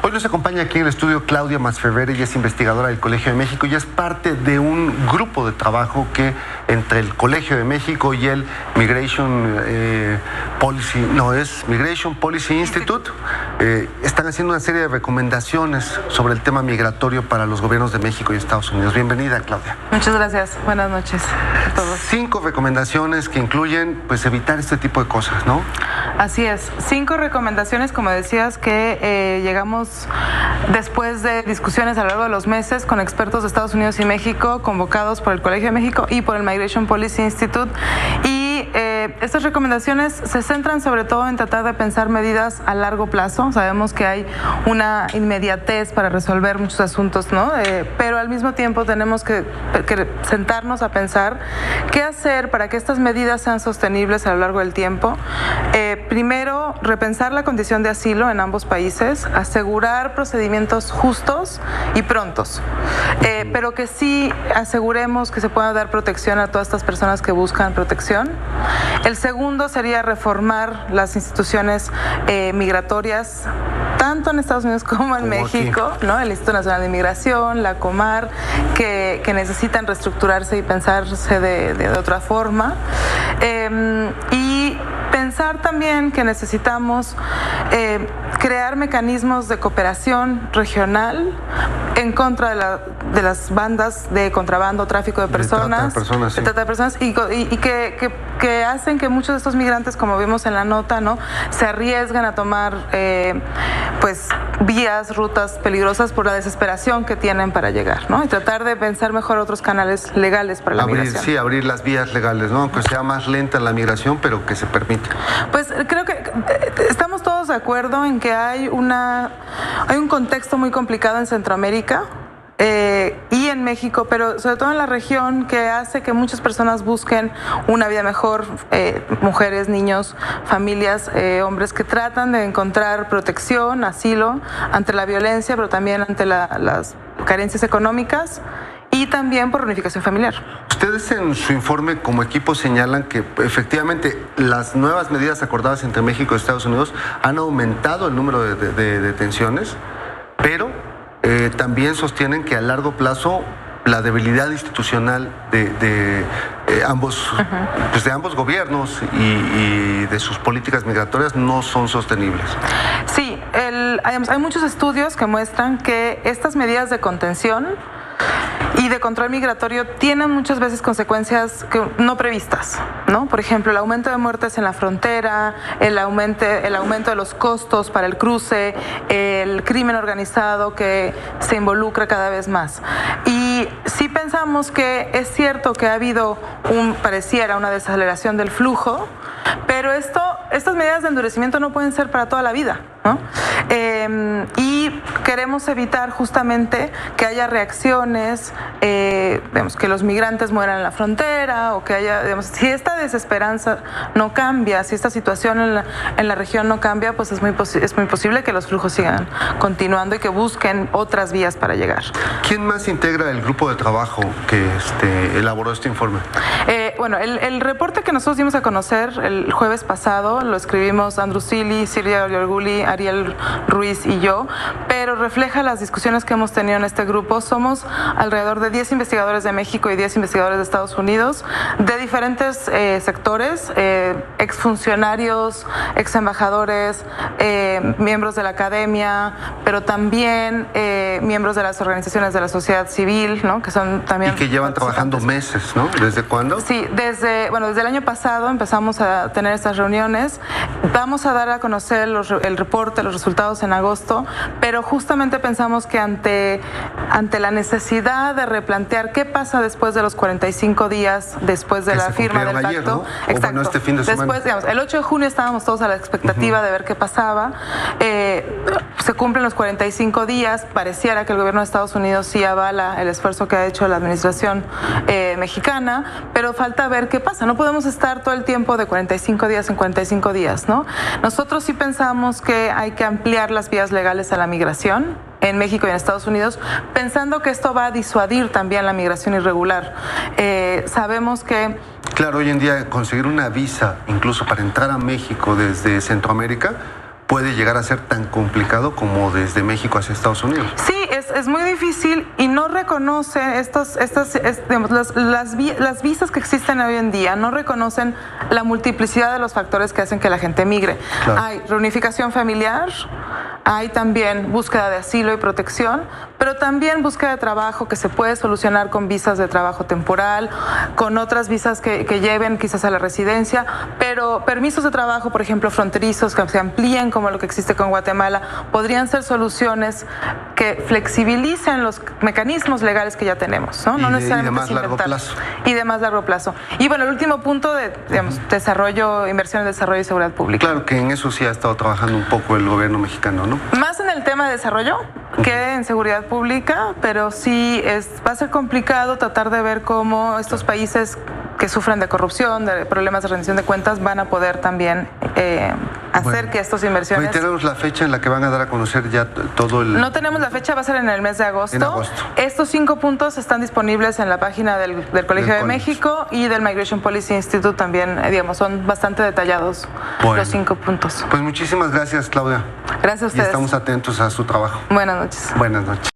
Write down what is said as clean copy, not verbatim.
Hoy nos acompaña aquí en el estudio Claudia Masferrer, ella es investigadora del Colegio de México y es parte de un grupo de trabajo que entre el Colegio de México y el Migration Policy Institute están haciendo una serie de recomendaciones sobre el tema migratorio para los gobiernos de México y Estados Unidos. Bienvenida, Claudia. Muchas gracias. Buenas noches a todos. 5 recomendaciones que incluyen, pues, evitar este tipo de cosas, ¿no? Así es. 5 recomendaciones, como decías, que llegamos después de discusiones a lo largo de los meses con expertos de Estados Unidos y México, convocados por el Colegio de México y por el Migration Policy Institute. Y estas recomendaciones se centran sobre todo en tratar de pensar medidas a largo plazo. Sabemos que hay una inmediatez para resolver muchos asuntos, ¿no? Pero al mismo tiempo tenemos que sentarnos a pensar qué hacer para que estas medidas sean sostenibles a lo largo del tiempo. Primero, repensar la condición de asilo en ambos países, asegurar procedimientos justos y prontos, pero que sí aseguremos que se pueda dar protección a todas estas personas que buscan protección. El segundo sería reformar las instituciones migratorias, tanto en Estados Unidos como en México, ¿no? El Instituto Nacional de Migración, la Comar, que necesitan reestructurarse y pensarse de otra forma. Y pensar también que necesitamos crear mecanismos de cooperación regional en contra de las bandas de contrabando, tráfico de personas, de trata de personas y que hacen que muchos de estos migrantes, como vimos en la nota, ¿no?, se arriesgan a tomar pues vías, rutas peligrosas por la desesperación que tienen para llegar, ¿no? Y tratar de pensar mejor otros canales legales para la migración. Sí, abrir las vías legales, ¿no? Aunque sea más lenta la migración, pero que se permita. Pues creo que estamos todos de acuerdo en que hay un contexto muy complicado en Centroamérica y en México, pero sobre todo en la región, que hace que muchas personas busquen una vida mejor, mujeres, niños, familias, hombres que tratan de encontrar protección, asilo ante la violencia, pero también ante las carencias económicas y también por reunificación familiar. Ustedes en su informe como equipo señalan que efectivamente las nuevas medidas acordadas entre México y Estados Unidos han aumentado el número de detenciones, pero también sostienen que a largo plazo la debilidad institucional de ambos gobiernos y de sus políticas migratorias no son sostenibles. Sí, hay muchos estudios que muestran que estas medidas de contención y de control migratorio tienen muchas veces consecuencias no previstas, ¿no? Por ejemplo, el aumento de muertes en la frontera, el aumento de los costos para el cruce, el crimen organizado que se involucra cada vez más. Y sí pensamos que es cierto que ha habido pareciera una desaceleración del flujo, pero estas medidas de endurecimiento no pueden ser para toda la vida, ¿no? Y queremos evitar justamente que haya reacciones, que los migrantes mueran en la frontera o que haya, si esta desesperanza no cambia, si esta situación en la región no cambia, pues es muy posible que los flujos sigan continuando y que busquen otras vías para llegar. ¿Quién más integra el grupo de trabajo que elaboró este informe? Bueno, el reporte que nosotros dimos a conocer el jueves pasado lo escribimos Andrew Seeley, Silvia Oriolguli, Ariel Ruiz y yo, pero refleja las discusiones que hemos tenido en este grupo. Somos alrededor de 10 investigadores de México y 10 investigadores de Estados Unidos, de diferentes sectores, exfuncionarios, exembajadores, miembros de la academia, pero también miembros de las organizaciones de la sociedad civil, ¿no?, que son también... Y que llevan trabajando meses, ¿no? ¿Desde cuándo? Sí, desde el año pasado empezamos a tener estas reuniones. Vamos a dar a conocer el reporte, los resultados en agosto, pero justamente pensamos que ante la necesidad de replantear qué pasa después de los 45 días después de la firma del pacto. Ayer, ¿no? Exacto. Bueno, este fin de semana. Después, digamos, el 8 de junio estábamos todos a la expectativa de ver qué pasaba. Se cumplen los 45 días. Pareciera que el gobierno de Estados Unidos sí avala el esfuerzo que ha hecho la administración mexicana, pero falta ver qué pasa. No podemos estar todo el tiempo de 45 días en 45 días, ¿no? Nosotros sí pensamos que hay que ampliar las vías legales a la migración en México y en Estados Unidos, pensando que esto va a disuadir también la migración irregular. Sabemos que... Claro, hoy en día conseguir una visa, incluso para entrar a México desde Centroamérica, puede llegar a ser tan complicado como desde México hacia Estados Unidos. Sí, es muy difícil y no reconoce digamos, las visas que existen hoy en día, no reconocen la multiplicidad de los factores que hacen que la gente migre. Claro. Hay reunificación familiar, hay también búsqueda de asilo y protección, pero también búsqueda de trabajo que se puede solucionar con visas de trabajo temporal, con otras visas que lleven quizás a la residencia, pero permisos de trabajo, por ejemplo, fronterizos que se amplíen como lo que existe con Guatemala, podrían ser soluciones que flexibilicen los mecanismos legales que ya tenemos, ¿no? No necesariamente y de más largo plazo. Y de más largo plazo. Y bueno, el último punto de, digamos, desarrollo, inversión en desarrollo y seguridad pública. Claro que en eso sí ha estado trabajando un poco el gobierno mexicano, ¿no? Más en el tema de desarrollo que en seguridad pública, pero sí va a ser complicado tratar de ver cómo estos países que sufren de corrupción, de problemas de rendición de cuentas, van a poder también hacer que estas inversiones... Tenemos la fecha en la que van a dar a conocer ya todo el... No tenemos la fecha, va a ser en el mes de agosto. En agosto. Estos 5 puntos están disponibles en la página del Colegio de México y del Migration Policy Institute también, digamos, son bastante detallados los 5 puntos. Pues muchísimas gracias, Claudia. Gracias a ustedes. Y estamos atentos a su trabajo. Buenas noches. Buenas noches.